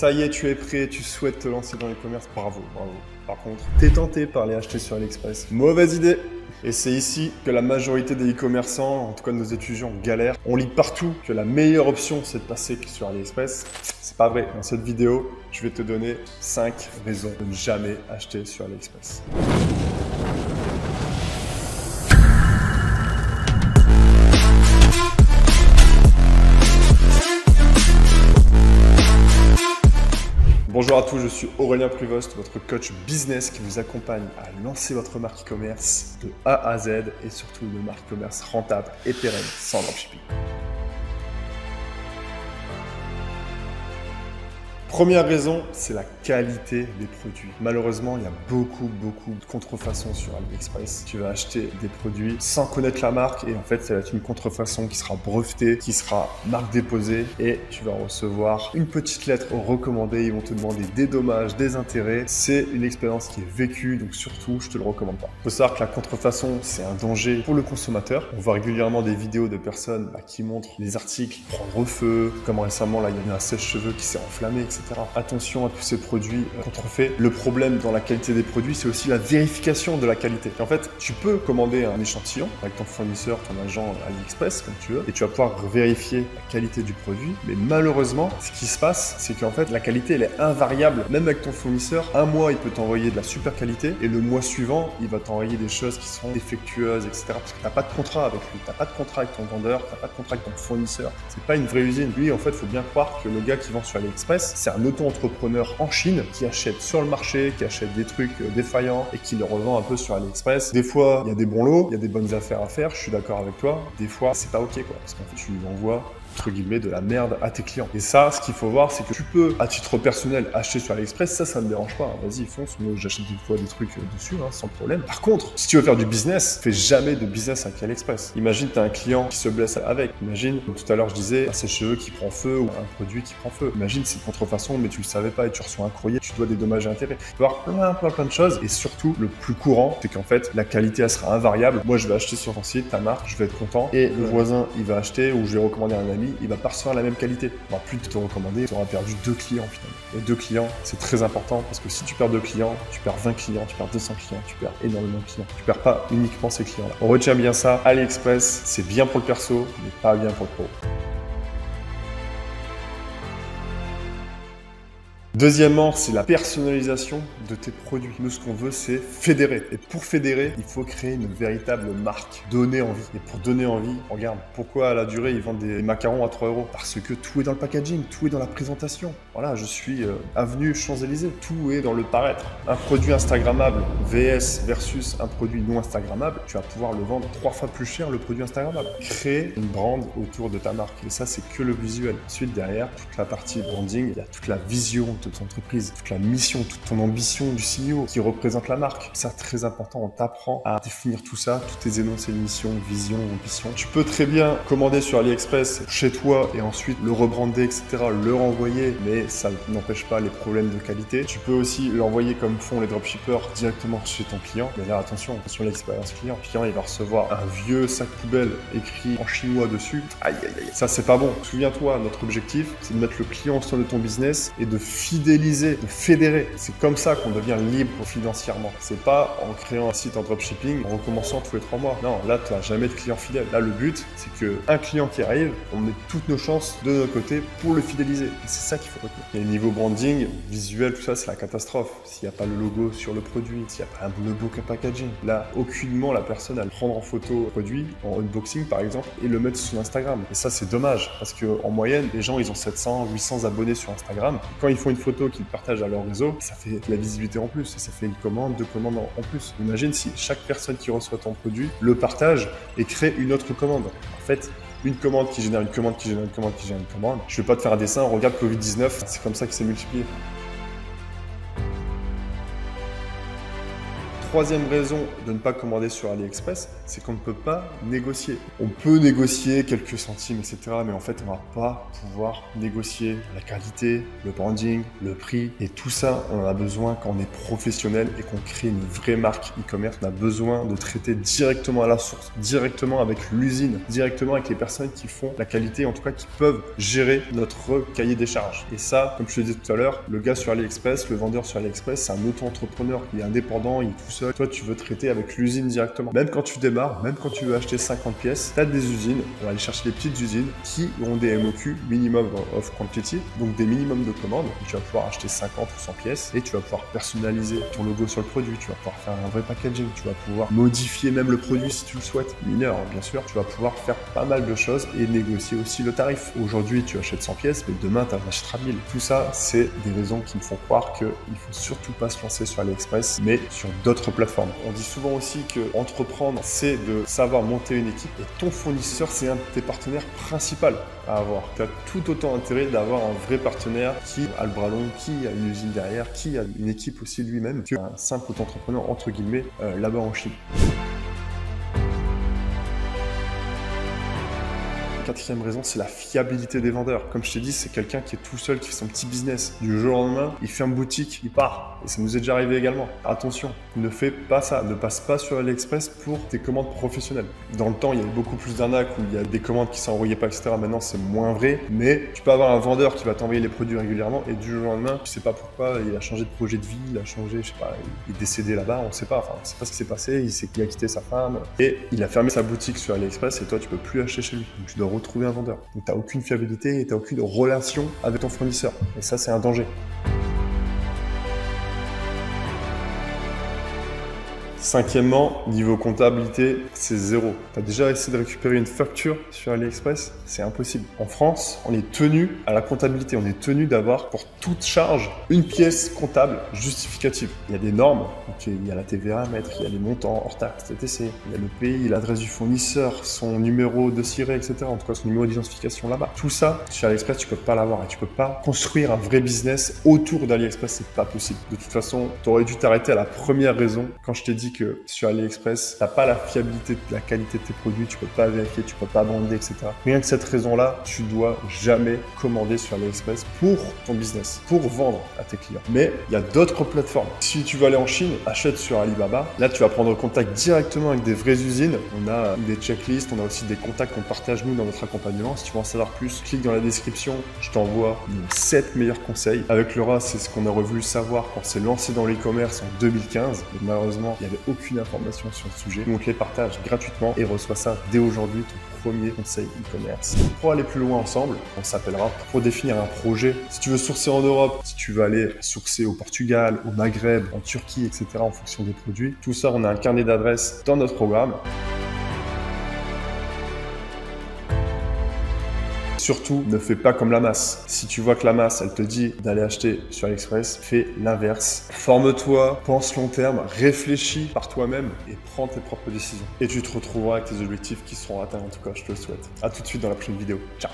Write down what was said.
Ça y est, tu es prêt, tu souhaites te lancer dans l'e-commerce, bravo, bravo. Par contre, t'es tenté par les acheter sur AliExpress. Mauvaise idée! Et c'est ici que la majorité des e-commerçants, en tout cas de nos étudiants, galèrent. On lit partout que la meilleure option, c'est de passer sur AliExpress. C'est pas vrai. Dans cette vidéo, je vais te donner 5 raisons de ne jamais acheter sur AliExpress. Bonjour à tous, je suis Aurélien Prévost, votre coach business qui vous accompagne à lancer votre marque e-commerce de A à Z et surtout une marque e-commerce rentable et pérenne sans dropshipping. Première raison, c'est la qualité des produits. Malheureusement, il y a beaucoup de contrefaçons sur AliExpress. Tu vas acheter des produits sans connaître la marque et en fait, ça va être une contrefaçon qui sera brevetée, qui sera marque déposée et tu vas recevoir une petite lettre recommandée. Ils vont te demander des dommages, des intérêts. C'est une expérience qui est vécue, donc surtout, je te le recommande pas. Il faut savoir que la contrefaçon, c'est un danger pour le consommateur. On voit régulièrement des vidéos de personnes qui montrent les articles prendre feu, comme récemment, là, il y a un sèche-cheveux qui s'est enflammé, etc. Attention à tous ces produits contrefaits. Le problème dans la qualité des produits, c'est aussi la vérification de la qualité. En fait, tu peux commander un échantillon avec ton fournisseur, ton agent AliExpress, comme tu veux, et tu vas pouvoir vérifier la qualité du produit. Mais malheureusement, ce qui se passe, c'est qu'en fait, la qualité, elle est invariable. Même avec ton fournisseur, un mois, il peut t'envoyer de la super qualité, et le mois suivant, il va t'envoyer des choses qui sont défectueuses, etc. Parce que tu n'as pas de contrat avec lui, tu n'as pas de contrat avec ton vendeur, tu n'as pas de contrat avec ton fournisseur. C'est pas une vraie usine. Lui, en fait, il faut bien croire que le gars qui vend sur AliExpress, c'est un auto-entrepreneur en Chine qui achète sur le marché, qui achète des trucs défaillants et qui les revend un peu sur AliExpress. Des fois, il y a des bons lots, il y a des bonnes affaires à faire, je suis d'accord avec toi. Des fois, c'est pas ok, quoi, parce qu'en fait, tu lui envoies entre guillemets de la merde à tes clients. Et ça, ce qu'il faut voir, c'est que tu peux, à titre personnel, acheter sur AliExpress, ça me dérange pas. Vas-y, fonce, moi j'achète des fois des trucs dessus, sans problème. Par contre, si tu veux faire du business, fais jamais de business avec AliExpress. Imagine, tu as un client qui se blesse avec. Imagine, comme tout à l'heure je disais, un sèche-cheveux qui prend feu ou un produit qui prend feu. Imagine, c'est une contrefaçon, mais tu le savais pas et tu reçois un courrier, tu dois des dommages et intérêts. Tu peux avoir plein de choses. Et surtout, le plus courant, c'est qu'en fait, la qualité, elle sera invariable. Moi, je vais acheter sur ton site, ta marque, je vais être content. Et le voisin, il va acheter ou je vais recommander à un ami, il va pas recevoir la même qualité. Il va plus te recommander, tu auras perdu 2 clients finalement. Et 2 clients, c'est très important parce que si tu perds 2 clients, tu perds 20 clients, tu perds 200 clients, tu perds énormément de clients. Tu perds pas uniquement ces clients-là. On retient bien ça. AliExpress, c'est bien pour le perso, mais pas bien pour le pro. Deuxièmement, c'est la personnalisation de tes produits. Nous, ce qu'on veut, c'est fédérer. Et pour fédérer, il faut créer une véritable marque. Donner envie. Et pour donner envie, regarde, pourquoi à la durée, ils vendent des macarons à 3 €? Parce que tout est dans le packaging, tout est dans la présentation. Voilà, je suis avenue Champs-Élysées. Tout est dans le paraître. Un produit instagrammable versus un produit non instagrammable, tu vas pouvoir le vendre 3 fois plus cher, le produit instagrammable. Créer une brand autour de ta marque. Et ça, c'est que le visuel. Ensuite, derrière, toute la partie branding, il y a toute la vision de ton entreprise, toute la mission, toute ton ambition du CEO qui représente la marque. C'est très important, on t'apprend à définir tout ça, tous tes énoncés de mission, vision, ambition. Tu peux très bien commander sur AliExpress chez toi et ensuite le rebrander, etc., le renvoyer, mais ça n'empêche pas les problèmes de qualité. Tu peux aussi l'envoyer comme font les dropshippers directement chez ton client. Mais là, attention sur l'expérience client. Le client, il va recevoir un vieux sac poubelle écrit en chinois dessus. Aïe, aïe, aïe. Ça, c'est pas bon. Souviens-toi, notre objectif, c'est de mettre le client au centre de ton business et de fidéliser, de fédérer. C'est comme ça qu'on devient libre financièrement. C'est pas en créant un site en dropshipping, en recommençant tous les 3 mois. Non, là, tu n'as jamais de client fidèle. Là, le but, c'est qu'un client qui arrive, on met toutes nos chances de notre côté pour le fidéliser. Et c'est ça qu'il faut retenir. Et niveau branding, visuel, tout ça, c'est la catastrophe. S'il n'y a pas le logo sur le produit, s'il n'y a pas un beau packaging, là, aucunement la personne va le prendre en photo le produit, en unboxing par exemple, et le mettre sur Instagram. Et ça, c'est dommage, parce qu'en moyenne, les gens, ils ont 700, 800 abonnés sur Instagram. Et quand ils font une photo qu'ils partagent à leur réseau, ça fait de la visibilité en plus et ça fait une commande, 2 commandes en plus. Imagine si chaque personne qui reçoit ton produit le partage et crée une autre commande. En fait, une commande qui génère une commande qui génère une commande qui génère une commande. Je vais pas te faire un dessin, regarde Covid-19, c'est comme ça qu'il s'est multiplié. troisième raison de ne pas commander sur AliExpress, c'est qu'on ne peut pas négocier. On peut négocier quelques centimes, etc. Mais en fait, on va pas pouvoir négocier la qualité, le branding, le prix. Et tout ça, on en a besoin quand on est professionnel et qu'on crée une vraie marque e-commerce. On a besoin de traiter directement à la source, directement avec l'usine, directement avec les personnes qui font la qualité, en tout cas qui peuvent gérer notre cahier des charges. Et ça, comme je te disais tout à l'heure, le gars sur AliExpress, le vendeur sur AliExpress, c'est un auto-entrepreneur, il est indépendant, il est tout seul. Toi, tu veux traiter avec l'usine directement. Même quand tu démarres, même quand tu veux acheter 50 pièces, tu as des usines, on va aller chercher des petites usines qui ont des MOQ, minimum of quantity, donc des minimums de commandes. Tu vas pouvoir acheter 50 ou 100 pièces et tu vas pouvoir personnaliser ton logo sur le produit, tu vas pouvoir faire un vrai packaging, tu vas pouvoir modifier même le produit si tu le souhaites, mineur bien sûr, tu vas pouvoir faire pas mal de choses et négocier aussi le tarif. Aujourd'hui, tu achètes 100 pièces, mais demain, tu en achèteras 1000. Tout ça, c'est des raisons qui me font croire qu'il faut surtout pas se lancer sur AliExpress, mais sur d'autres plateformes. On dit souvent aussi que entreprendre, c'est de savoir monter une équipe et ton fournisseur, c'est un de tes partenaires principaux à avoir. Tu as tout autant intérêt d'avoir un vrai partenaire qui a le bras long, qui a une usine derrière, qui a une équipe aussi lui-même, qu'un simple auto-entrepreneur, entre guillemets, là-bas en Chine. Quatrième raison, c'est la fiabilité des vendeurs. Comme je t'ai dit, c'est quelqu'un qui est tout seul, qui fait son petit business. Du jour au lendemain, il ferme boutique, il part. Et ça nous est déjà arrivé également. Attention, ne fais pas ça. Ne passe pas sur AliExpress pour tes commandes professionnelles. Dans le temps, il y avait beaucoup plus d'arnaques où il y a des commandes qui s'envoyaient pas, etc. Maintenant, c'est moins vrai. Mais tu peux avoir un vendeur qui va t'envoyer les produits régulièrement et du jour au lendemain, tu sais pas pourquoi, il a changé de projet de vie, il a changé, je sais pas, il est décédé là-bas, on sait pas. Enfin, on sait pas ce qui s'est passé. Il sait qu'il a quitté sa femme et il a fermé sa boutique sur AliExpress et toi, tu peux plus acheter chez lui. Donc, tu dois retrouver un vendeur. Donc, tu n'as aucune fiabilité et tu n'as aucune relation avec ton fournisseur. Et ça, c'est un danger. Cinquièmement, niveau comptabilité, c'est zéro. Tu as déjà essayé de récupérer une facture sur AliExpress? C'est impossible. En France, on est tenu à la comptabilité. On est tenu d'avoir pour toute charge une pièce comptable justificative. Il y a des normes. Donc, il y a la TVA à mettre, il y a les montants hors taxe, TTC, il y a le pays, l'adresse du fournisseur, son numéro de SIRET, etc. En tout cas, son numéro d'identification là-bas. Tout ça, sur AliExpress, tu peux pas l'avoir et tu peux pas construire un vrai business autour d'AliExpress. C'est pas possible. De toute façon, tu aurais dû t'arrêter à la première raison quand je t'ai dit que sur AliExpress, t'as pas la fiabilité, la qualité de tes produits, tu peux pas vérifier, tu peux pas vendre, etc. Rien que cette raison-là, tu dois jamais commander sur AliExpress pour ton business, pour vendre à tes clients. Mais il y a d'autres plateformes. Si tu veux aller en Chine, achète sur Alibaba. Là, tu vas prendre contact directement avec des vraies usines. On a des checklists, on a aussi des contacts qu'on partage nous dans notre accompagnement. Si tu veux en savoir plus, clique dans la description. Je t'envoie nos 7 meilleurs conseils. Avec Laura, c'est ce qu'on aurait voulu savoir quand on s'est lancé dans l'e-commerce en 2015. Mais malheureusement, il n'y avait aucune information sur le sujet. Nous, on te les partage gratuitement et reçois ça dès aujourd'hui, ton premier conseil e-commerce. Pour aller plus loin ensemble, on s'appellera pour définir un projet. Si tu veux sourcer en Europe, si tu veux aller sourcer au Portugal, au Maghreb, en Turquie, etc. en fonction des produits, tout ça, on a un carnet d'adresses dans notre programme. Surtout, ne fais pas comme la masse. Si tu vois que la masse, elle te dit d'aller acheter sur AliExpress, fais l'inverse. Forme-toi, pense long terme, réfléchis par toi-même et prends tes propres décisions. Et tu te retrouveras avec tes objectifs qui seront atteints, en tout cas, je te le souhaite. À tout de suite dans la prochaine vidéo. Ciao!